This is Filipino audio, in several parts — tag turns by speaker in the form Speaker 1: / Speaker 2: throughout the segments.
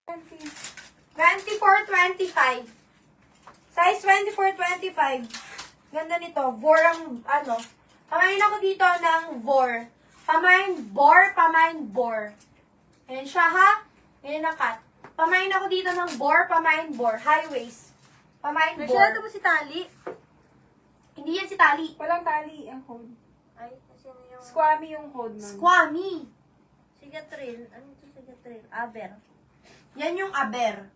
Speaker 1: 24-25. Size 24-25. Ganda nito. Vor ang, ano. Pamain ako dito ng vor. Pamain bor. Ayan siya, ha? Ayan na cut. Pamain ako dito ng bor. High waist. Pamain bor.
Speaker 2: Nasyado mo si Tali?
Speaker 1: Hindi yan si Tali.
Speaker 3: Walang tali ang code.
Speaker 2: Ay, kasi na yung...
Speaker 3: Squammy yung code nun.
Speaker 1: Squammy.
Speaker 2: Sigatril. Ano ito sigatril? Aber.
Speaker 1: Yan yung aber.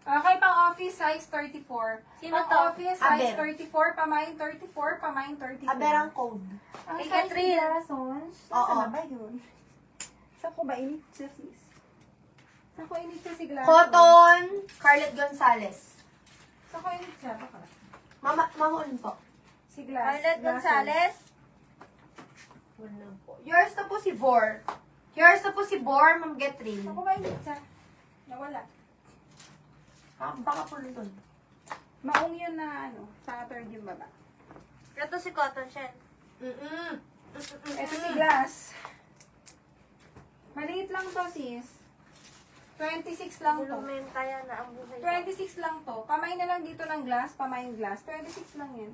Speaker 3: Okay, pang office, size 34.
Speaker 2: Sino
Speaker 3: Pang
Speaker 2: to?
Speaker 3: office, size
Speaker 1: Aber.
Speaker 3: 34, pamain 34, pamain 34.
Speaker 1: Aber ang code.
Speaker 3: Ang
Speaker 2: Kay
Speaker 3: size
Speaker 2: Catherine.
Speaker 3: ni Garasons,
Speaker 1: Oo.
Speaker 3: nasa na ba yun? Saan ko ba init siya, sis? Saan ko init siya si Garasons?
Speaker 1: Cotton. Scarlett Gonzalez.
Speaker 3: Saan ko init siya? Baka.
Speaker 1: Mamuun po.
Speaker 3: Si Glass.
Speaker 2: Arlet Gonzalez.
Speaker 1: Wala po. Yours na po si Vor. Yours na po si Vor, Ma'am Getrin.
Speaker 3: Saan ko ba init siya? Nawala.
Speaker 1: Baka po doon.
Speaker 3: Maong yun na ano, sa third yung baba.
Speaker 2: Ito si Cotton Shen.
Speaker 3: Ito si Glass. Maliit lang to, sis. 26 lang to.
Speaker 2: Bulumen kaya na ang buhay.
Speaker 3: 26 lang to. Pamay na lang dito ng glass, pamain glass. 26 lang yan.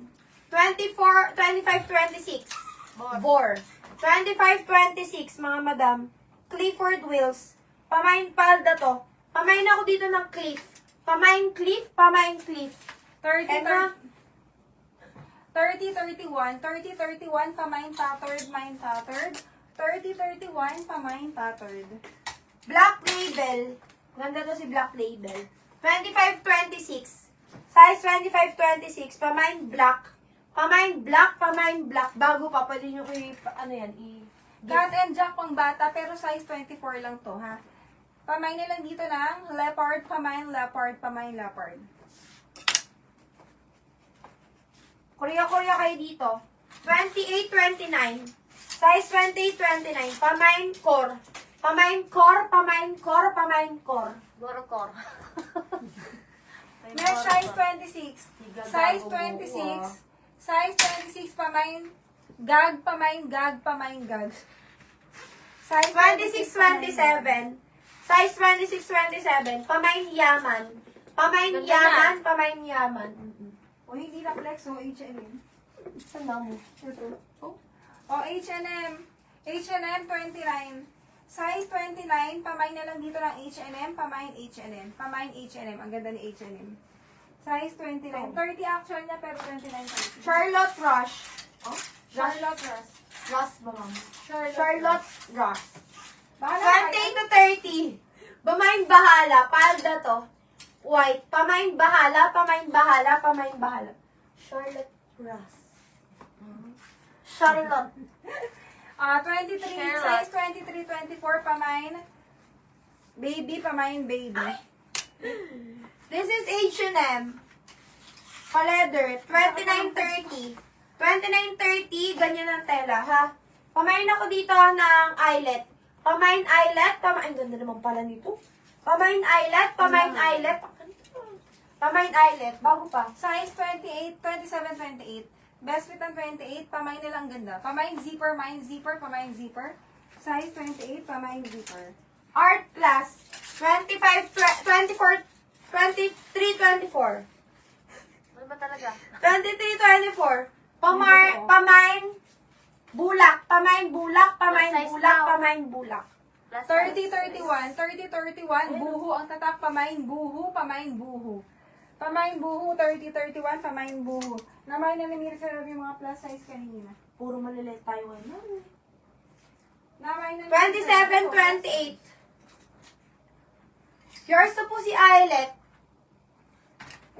Speaker 1: 24, 25, 26. Vor. 25, 26, mga madam. Clifford Wills. Pamain palda to. Pamain ako dito ng cliff. Pamain cliff.
Speaker 3: 30,
Speaker 1: Eto.
Speaker 3: 31, pamain tattered, mine tattered. 30, 31, pamain tattered.
Speaker 1: Black Label. Ganda to si Black Label. 25, 26. Size 25, 26. Pamain black. Bago pa, pwede nyo ano yan,
Speaker 3: Cat and Jack pang bata, pero size 24 lang to, ha? Pamain na lang dito ng leopard, pamain leopard.
Speaker 1: Korea kayo dito. 28, 29. Size 28, 29. Pamain core.
Speaker 2: Borokor.
Speaker 3: Next, size 26. Size 26. Size 26, pamain gag. Size
Speaker 1: 26, 27. Size 26, 27. Pamain yaman.
Speaker 3: O, hindi na flex, o, H&M.
Speaker 1: Saan na mo?
Speaker 3: Ito. O, H&M. H&M 29. Size 29, pamain na lang dito ng H&M, pamain H&M. Ang ganda ni H&M. Size 29. 30 actual niya, pero 29 size.
Speaker 1: Charlotte Rush. Oh?
Speaker 3: Charlotte Ross.
Speaker 1: Ross ba, ma'am? Charlotte Ross.
Speaker 3: Bahala
Speaker 1: 28 to 30. Pamain bahala. Palda to. White. Pamain bahala. Charlotte Ross. Charlotte.
Speaker 3: 23,
Speaker 2: Charlotte.
Speaker 3: size 23, 24, pamain baby.
Speaker 1: This is H&M. Pa-leather. 29.30. 29.30. Ganyan ang tela, ha? Pamain ako dito ng eyelet. Pamain eyelet. Ang ganda naman pala nito. Pamain eyelet. Bago pa.
Speaker 3: Size 28, 27, 28. Best fit ang 28, pamain na lang ganda. Pamain zipper, pamain zipper. Size 28, pamain zipper.
Speaker 1: Art class. 23-24.
Speaker 2: Ano ba talaga?
Speaker 1: 23-24. Pamain bulak.
Speaker 2: Plus
Speaker 3: 30-31, 30-31, buhu ang tatak, pamain buhu. Pamain buhu, 30-31, pamain buhu. Namay na ni Mirza yung mga plus size kanina.
Speaker 1: Puro malilit tayo ngayon.
Speaker 3: Namay na
Speaker 1: 27-28. Yours na po si Eyelet.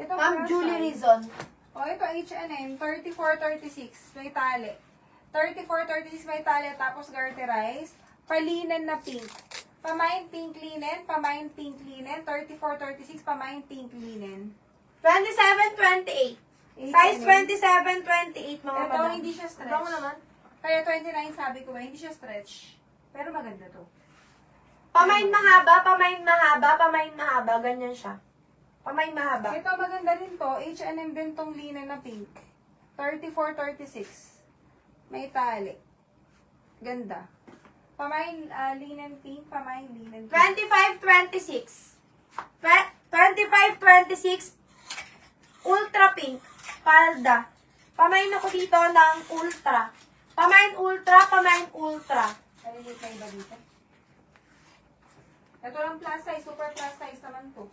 Speaker 3: Ito
Speaker 1: Ma'am
Speaker 3: plus
Speaker 1: Julie
Speaker 3: size.
Speaker 1: Rizon.
Speaker 3: O, ito H&M, 34-36, may tali. 34-36 may tali, tapos garterize. Palinan na pink. Pamain pink linen, 34-36, pamain pink linen.
Speaker 1: 27-28. Size 27-28, mga
Speaker 3: Ito,
Speaker 1: madam.
Speaker 3: hindi siya stretch.
Speaker 2: Ito mo naman.
Speaker 3: Kaya 29 sabi ko, hindi siya stretch. Pero maganda to.
Speaker 1: Pamain mahaba. Ganyan siya. Pamain mahaba.
Speaker 3: Ito, maganda rin to. H&M din tong linen na pink. 34-36. May tali. Ganda. Pamain linen pink, pamain linen pink.
Speaker 1: 25-26. 25-26, ultra pink, palda. Pamain ako dito ng ultra. Pamain ultra, pamain ultra.
Speaker 3: Nalilit na iba dito. Ito lang plus size, super plus size naman to.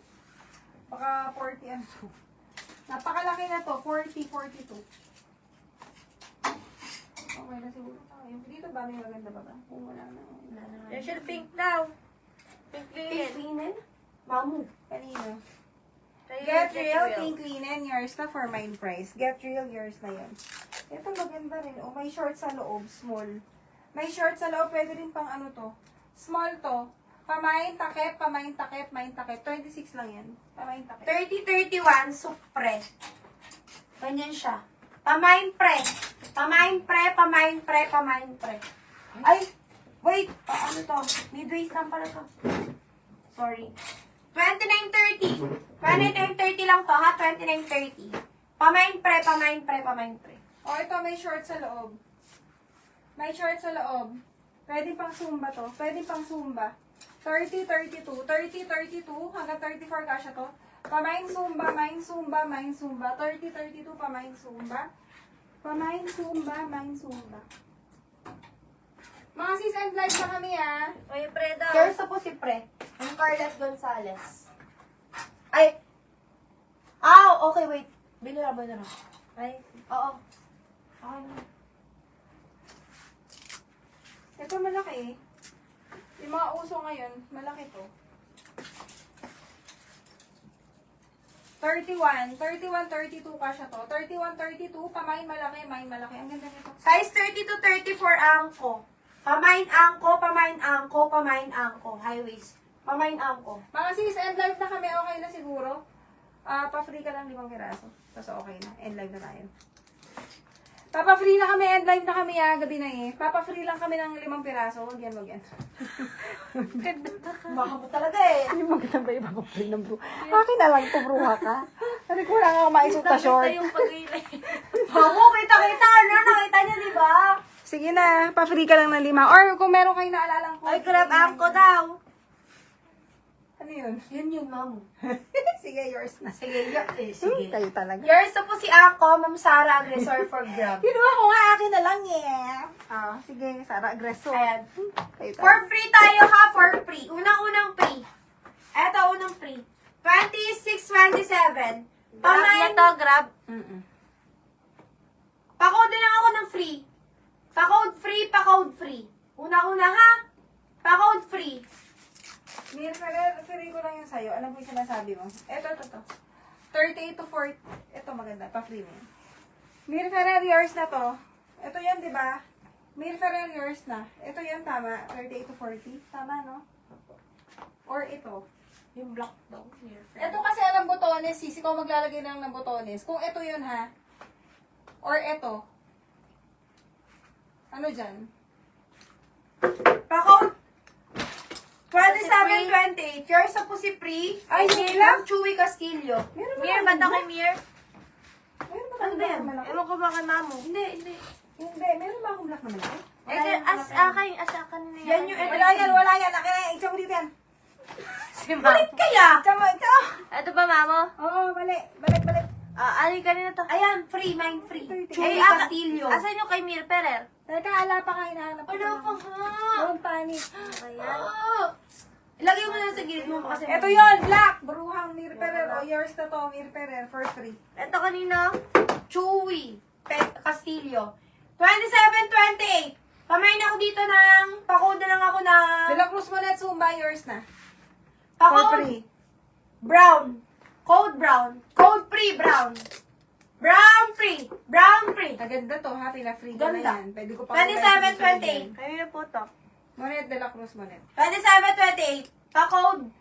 Speaker 3: Baka 40 ano to. Napakalaki na to, 40, 42. Okay na siguro tayo. Dito ba may maganda ba ba? Kung wala na. Wala na.
Speaker 2: Facial pink daw. Pink linen.
Speaker 1: Pinin? Mamu.
Speaker 3: Kanino?
Speaker 2: Sa'yo,
Speaker 3: Get real, pink linen, yours na for mine price. Get real, yours na yan. Ito maganda rin. Oh, may short sa loob, small. May short sa loob, pwede rin pang ano to. Small to. Pamain takip, 26 lang yan. Pamain takip.
Speaker 1: 30-31, supre. Ganyan siya. Pamain pre. Pamain pre, pamain pre, pamain pre. Ay, wait. Ano to? Midwaist lang pala to. Sorry. 29-30. 29-30 lang to, ha? 29-30. Pamain pre, pamain pre, pamain pre.
Speaker 3: Oh, ito may short sa loob. May short sa loob. Pwede pang Zumba to. Pwede pang Zumba. 30-32. 30-32 hanggang 34 kasya to. Pamain Zumba, main Zumba, main Zumba. 30-32 pamain Zumba. Pamain Zumba, main Zumba. Mga sis and live na kami ah.
Speaker 2: Oy, pre daw.
Speaker 1: Here's po si pre. Ang Carlet Gonzalez. Ay. Okay, wait. Binura mo na.
Speaker 2: Ay,
Speaker 1: Oo. Okay na.
Speaker 3: Ito malaki eh. Yung mga uso ngayon, malaki to. 31, 32 kasya to. 31, 32, pamain malaki, main malaki. Ang ganda nito.
Speaker 1: Size 30-34 angko. Pamain angko, pamain angko, pamain angko. High waist. Pamain angko.
Speaker 3: Mga sis, end live na kami. Okay na siguro. Pa-free ka lang 5 piraso. Tapos okay na. End live na tayo. Papa-free na kami. End live na kami gabi na eh. Papa-free lang kami ng 5 piraso. Huwag yan, wag yan.
Speaker 1: Baka mo talaga eh.
Speaker 3: Hindi maganda ba yung papa-free ng bro? Akin na lang to, bruha ka. Sabi ko lang ako maisot na short.
Speaker 2: Ito yung pag-ilay.
Speaker 1: Bako, kita-kita. Ano, nakita niya, di ba?
Speaker 3: Sige na, pa-free ka lang ng 5. Or kung meron kayo naalalang ko.
Speaker 2: Ay, grab angko daw.
Speaker 3: Ano yun?
Speaker 1: Yun, mamu.
Speaker 3: Sige, yours na.
Speaker 1: Sige, sige.
Speaker 3: Kayo talaga.
Speaker 1: Yours na po si Angko, Ma'am Sara, aggressor for grab.
Speaker 3: Kinuha ko nga, akin na lang eh. Sige, Sara, aggressor.
Speaker 1: Ayan.
Speaker 3: Kayo
Speaker 1: For
Speaker 3: talaga.
Speaker 1: free tayo ha, for free. Unang-unang free. Eto, unang free. 26-27.
Speaker 2: Grab na
Speaker 1: Pamain,
Speaker 2: to, grab.
Speaker 1: pa-code lang ako ng free. Pa-code free, pa-code free. Una-una ha. Pa-code free.
Speaker 3: Mir, referee ko lang yung sa'yo. Alam ko yung sinasabi mo. Ito. 38 to 40. Ito maganda. Pa-free mo yun. Mir Ferrer, yours na to. Ito yan, di ba? Mir Ferrer, yours na. Ito yan, tama. 38 to 40. Tama, no? Or ito.
Speaker 1: Yung black daw. Here,
Speaker 3: Ito kasi alam botones, sis. Ikaw maglalagay lang ng botones. Kung ito yun, ha? Or ito. Ano dyan?
Speaker 1: Pa-code 27-28. Yours na po si Pri.
Speaker 3: Ay,
Speaker 1: si
Speaker 3: yun lang?
Speaker 1: Chewy Castillo.
Speaker 3: Meron
Speaker 2: Mir, ba't ako Mir?
Speaker 3: Meron ba
Speaker 1: Ano ba yan?
Speaker 3: malaki?
Speaker 2: Ewan ko ba kay Mamo?
Speaker 1: Hindi.
Speaker 3: Hindi. Meron ba akong black na malaki?
Speaker 2: As akin na
Speaker 1: Yan yung
Speaker 3: Wala yan, wala yan. Akin na, itsama dito yan.
Speaker 2: Si Mamo.
Speaker 1: Kaya,
Speaker 3: Itsama.
Speaker 2: Ito ba, Mamo?
Speaker 3: Oo, balik.
Speaker 2: Ali, kanina to.
Speaker 1: ayan, free, mine free. Chewy
Speaker 2: Ay,
Speaker 1: Castillo.
Speaker 2: Asan yung kay Mir Ferrer?
Speaker 3: Teka, ala pa kayo hinahanap ko.
Speaker 1: Wala pa ha.
Speaker 3: Don't panic.
Speaker 2: Ayan.
Speaker 1: Ilagay mo na sa gilid mo kasi.
Speaker 3: Ito yun, black. Bruhang Mir Ferrer. O, yours na to, Mir Ferrer, for free.
Speaker 2: Ito kanina.
Speaker 1: Chewy Castillo. 27-28. Pamain ako dito ng, pa-code na lang ako ng,
Speaker 3: De La Cruz Monet Zumba, yours na. For
Speaker 1: pa-code
Speaker 3: free.
Speaker 1: brown. Code brown. Code free brown. Brown free. Brown free.
Speaker 3: Maganda to, ha? Pina-free ko na
Speaker 1: Ganda.
Speaker 3: yan. Pwede ko pa
Speaker 1: 27-28.
Speaker 2: Kanina po to.
Speaker 3: Monet De La Cruz Monet.
Speaker 1: 27-28. Pa-code